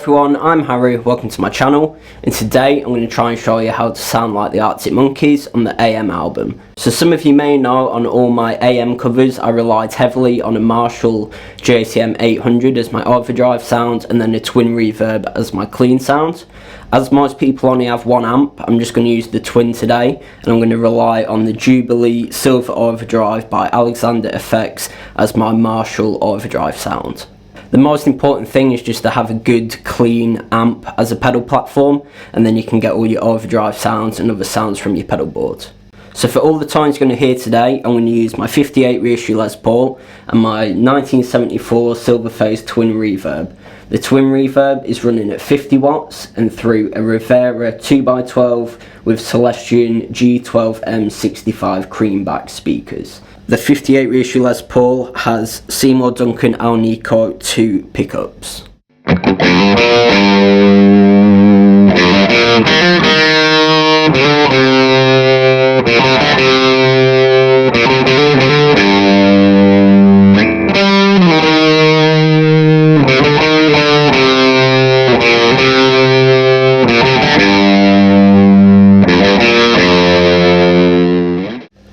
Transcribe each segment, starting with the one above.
everyone, I'm Harry, welcome to my channel, and today I'm going to try and show you how to sound like the Arctic Monkeys on the AM album. So some of you may know on all my AM covers I relied heavily on a Marshall JCM 800 as my overdrive sound and then a twin reverb as my clean sound. As most people only have one amp, I'm just going to use the twin today, and I'm going to rely on the Jubilee Silver Overdrive by Alexander Effects as my Marshall overdrive sound. The most important thing is just to have a good clean amp as a pedal platform, and then you can get all your overdrive sounds and other sounds from your pedal board. So for all the tones you're going to hear today, I'm going to use my 58 Reissue Les Paul and my 1974 Silverface twin reverb. The twin reverb is running at 50 watts and through a Rivera 2x12 with Celestion G12M65 Creambacks speakers. The 58 Reissue Les Paul has Seymour Duncan Alnico 2 pickups.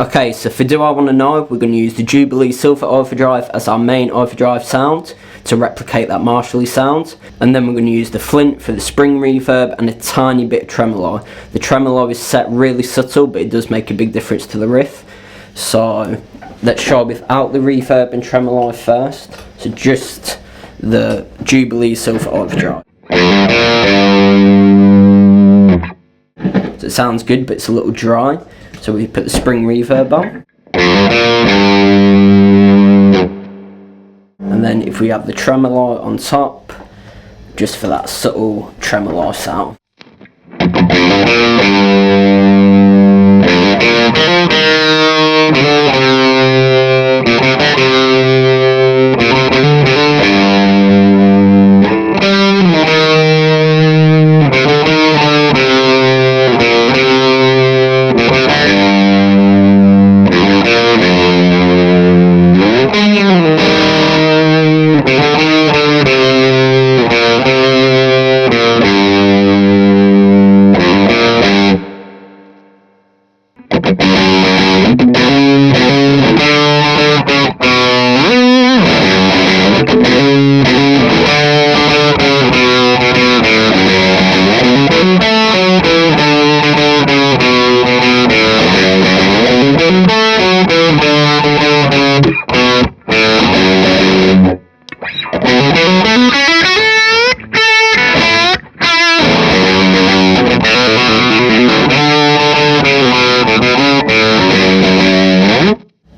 Okay, so for Do I Want to Know, we're going to use the Jubilee Silver Overdrive as our main overdrive sound to replicate that Marshall sound, and then we're going to use the Flint for the spring reverb and a tiny bit of tremolo. The tremolo is set really subtle, but it does make a big difference to the riff. So let's show without the reverb and tremolo first. So just the Jubilee Silver Overdrive. So it sounds good, but it's a little dry. So we put the spring reverb on. And then if we have the tremolo on top, just for that subtle tremolo sound.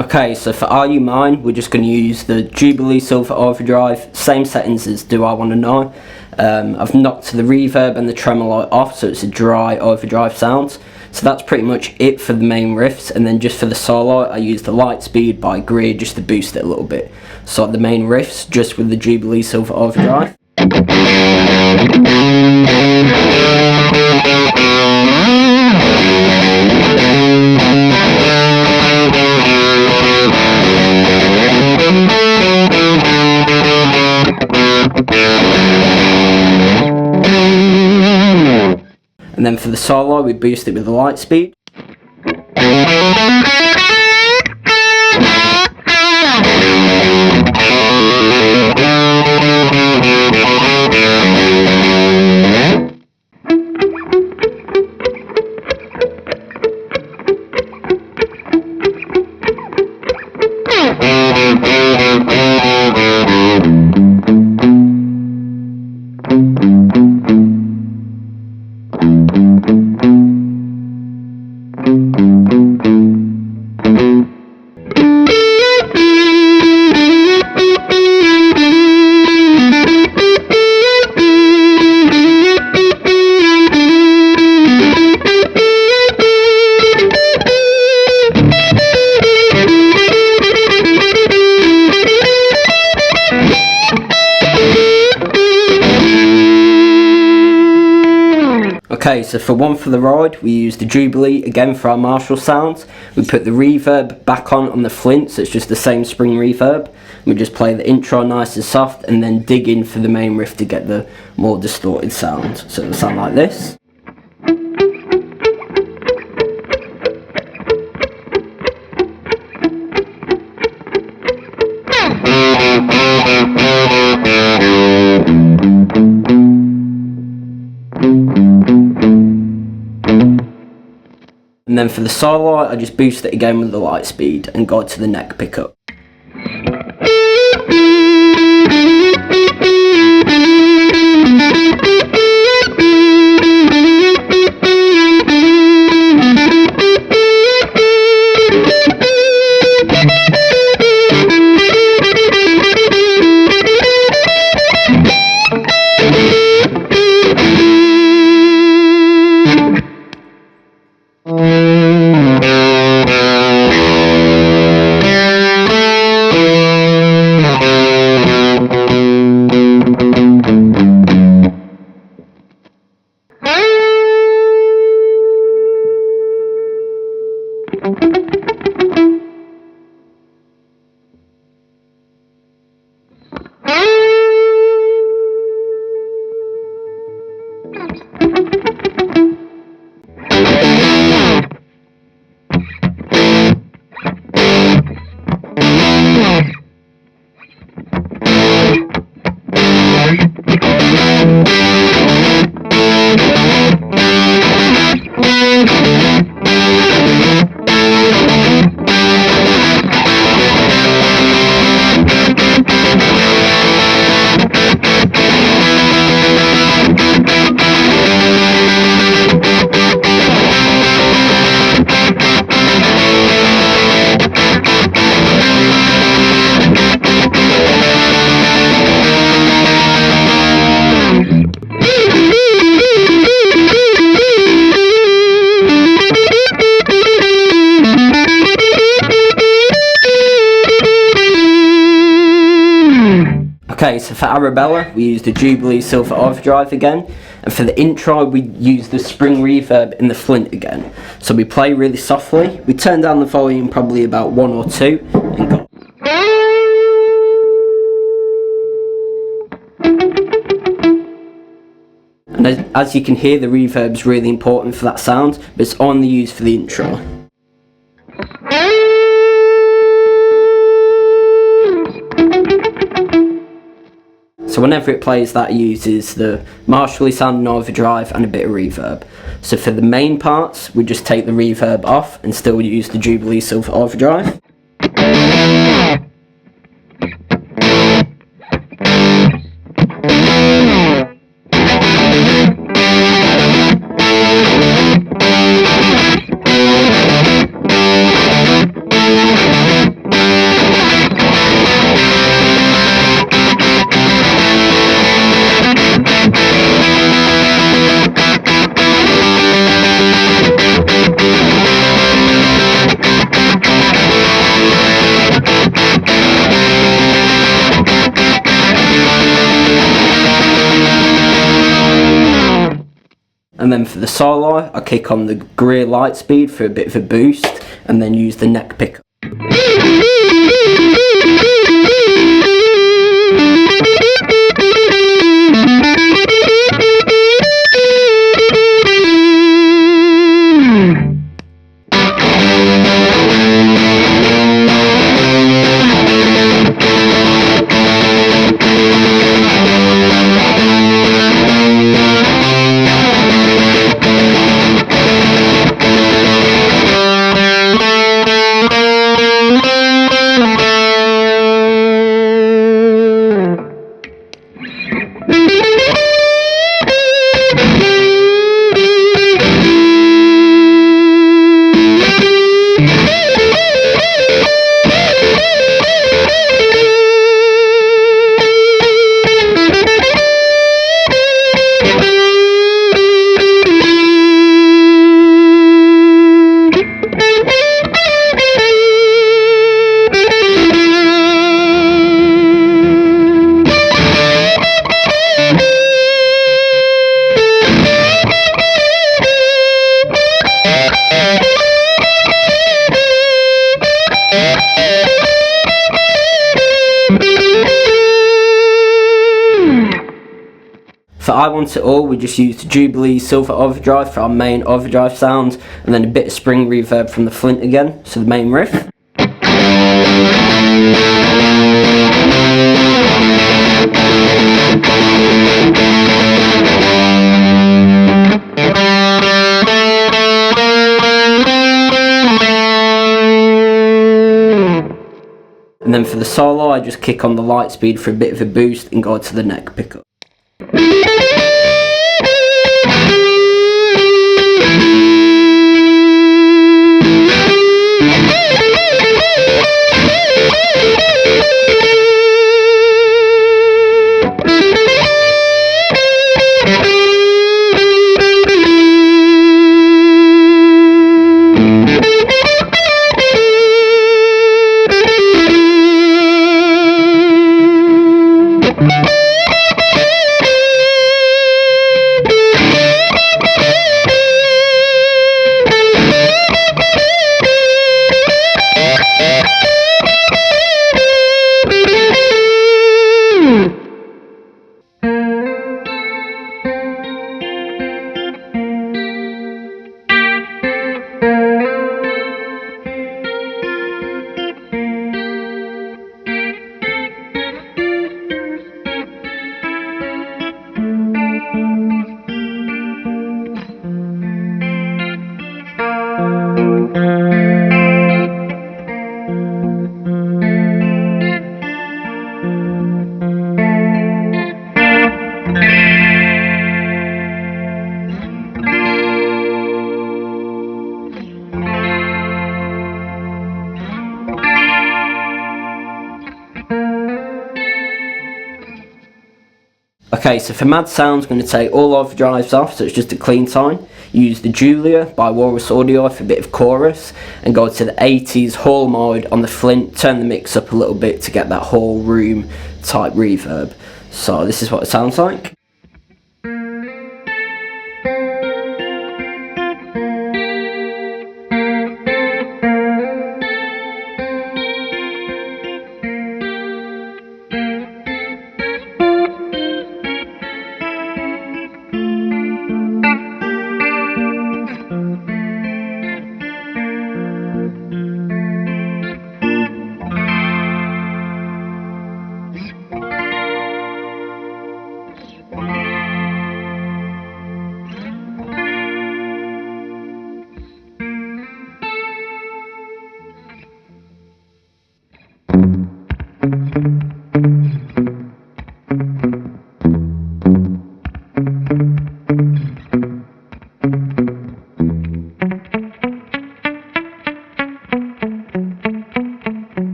Okay, so for Are You Mine, we're just going to use the Jubilee Silver Overdrive, same settings as Do I Want to Know. I've knocked the reverb and the tremolo off, so it's a dry overdrive sound. So that's pretty much it for the main riffs, and then just for the solo, I used the Lightspeed by Greer just to boost it a little bit. So the main riffs, just with the Jubilee Silver Overdrive. And then for the solo, we boost it with the Lightspeed. Okay, so for One for the Ride, we use the Jubilee again for our Marshall sounds. We put the reverb back on the Flint, so it's just the same spring reverb. We just play the intro nice and soft and then dig in for the main riff to get the more distorted sound. So it'll sound like this. And then for the solo, I just boost it again with the Lightspeed and go to the neck pickup. Okay, so for Arabella, we use the Jubilee Silver Overdrive again, and for the intro, we use the spring reverb in the Flint again. So we play really softly, we turn down the volume probably about 1 or 2, and go. And as you can hear, the reverb's really important for that sound, but it's only used for the intro. So whenever it plays, that uses the Marshall sound and Overdrive and a bit of reverb. So for the main parts, we just take the reverb off and still use the Jubilee Silver Overdrive. And then for the solo, I kick on the Greer Lightspeed for a bit of a boost, and then use the neck pickup. For I Want It All, we just used the Jubilee Silver Overdrive for our main overdrive sound, and then a bit of spring reverb from the Flint again, so the main riff. And then for the solo, I just kick on the Lightspeed for a bit of a boost and go to the neck pickup. Okay, so for mad sounds, I'm going to take all overdrives off, so it's just a clean tone. Use the Jubilee by Walrus Audio for a bit of chorus, and go to the 80s hall mode on the Flint, turn the mix up a little bit to get that whole room type reverb. So this is what it sounds like.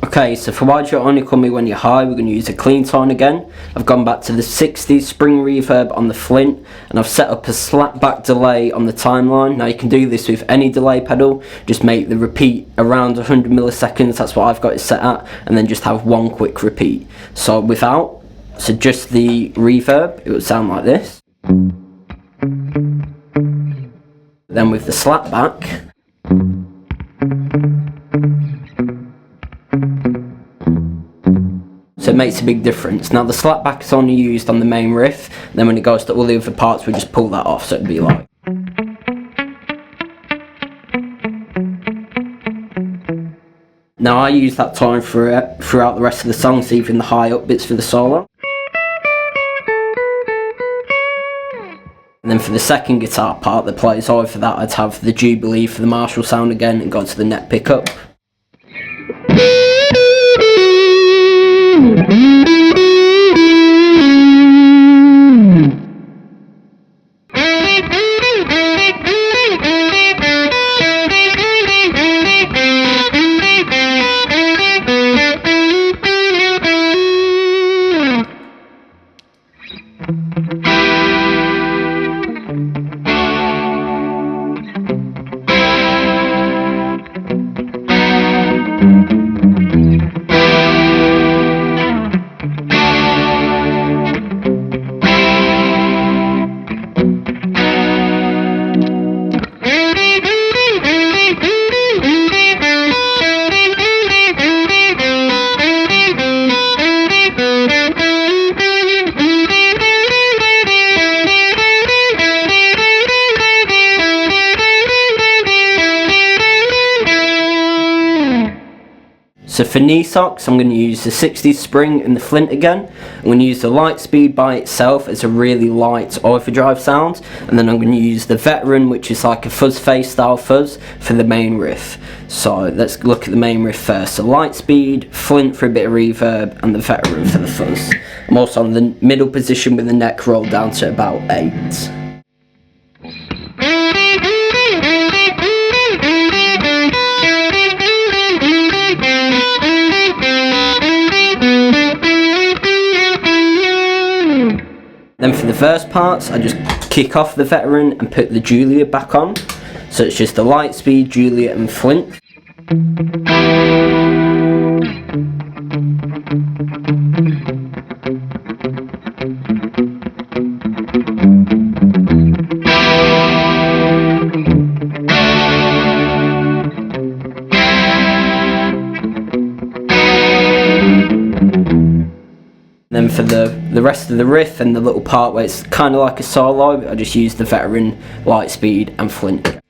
Okay, so for Why'd You Only Call Me When You're High, we're going to use a clean tone again. I've gone back to the 60s spring reverb on the Flint, and I've set up a slapback delay on the Timeline. Now you can do this with any delay pedal, just make the repeat around 100 milliseconds, that's what I've got it set at, and then just have one quick repeat. So without, so just the reverb, it would sound like this. Then with the slapback, so it makes a big difference. Now the slapback is only used on the main riff, then when it goes to all the other parts we just pull that off, so it'd be like. Now I use that tone throughout the rest of the songs, even the high up bits for the solo. And then for the second guitar part that plays over that, I'd have the Jubilee for the Marshall sound again and go to the neck pickup. So for knee socks, I'm going to use the 60s spring and the Flint again. I'm going to use the Lightspeed by itself as a really light overdrive sound, and then I'm going to use the Veteran, which is like a fuzz face style fuzz, for the main riff. So let's look at the main riff first. So Lightspeed, Flint for a bit of reverb, and the Veteran for the fuzz. I'm also on the middle position with the neck rolled down to about 8. Then for the verse parts, I just kick off the Veteran and put the Julia back on. So it's just the Lightspeed, Julia and Flint. Then for the rest of the riff and the little part where it's kind of like a solo, I just use the Veteran, Lightspeed and Flint.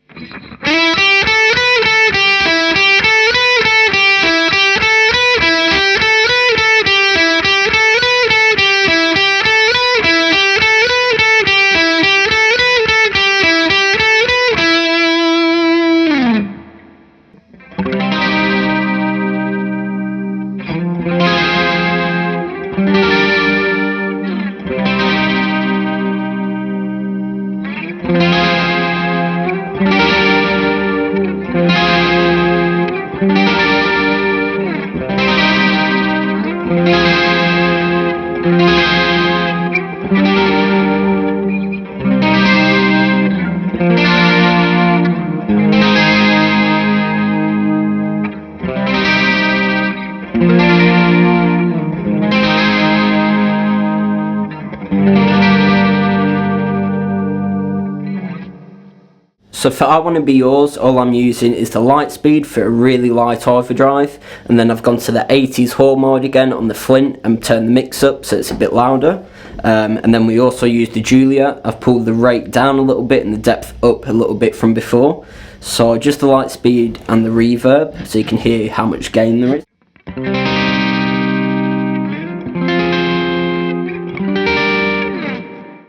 So for I Want to Be Yours, all I'm using is the Lightspeed for a really light overdrive, and then I've gone to the 80s hall mode again on the Flint and turned the mix up so it's a bit louder. And then we also used the Julia. I've pulled the rate down a little bit and the depth up a little bit from before. So just the Lightspeed and the reverb so you can hear how much gain there is.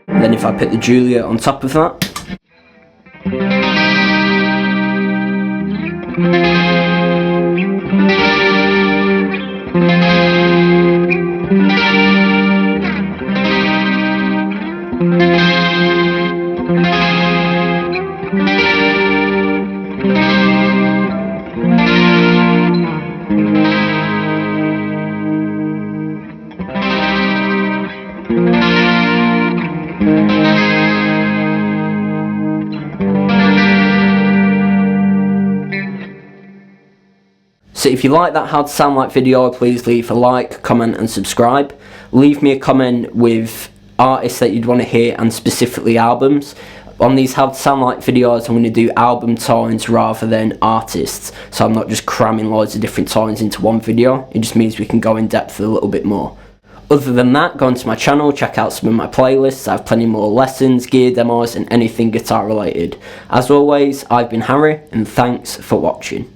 And then if I put the Julia on top of that, so if you like that How to Sound Like video, please leave a like, comment and subscribe. Leave me a comment with artists that you'd want to hear and specifically albums. On these How to Sound Like videos, I'm going to do album tones rather than artists, so I'm not just cramming loads of different tones into one video. It just means we can go in depth a little bit more. Other than that, go onto my channel, check out some of my playlists. I have plenty more lessons, gear demos and anything guitar related. As always, I've been Harry and thanks for watching.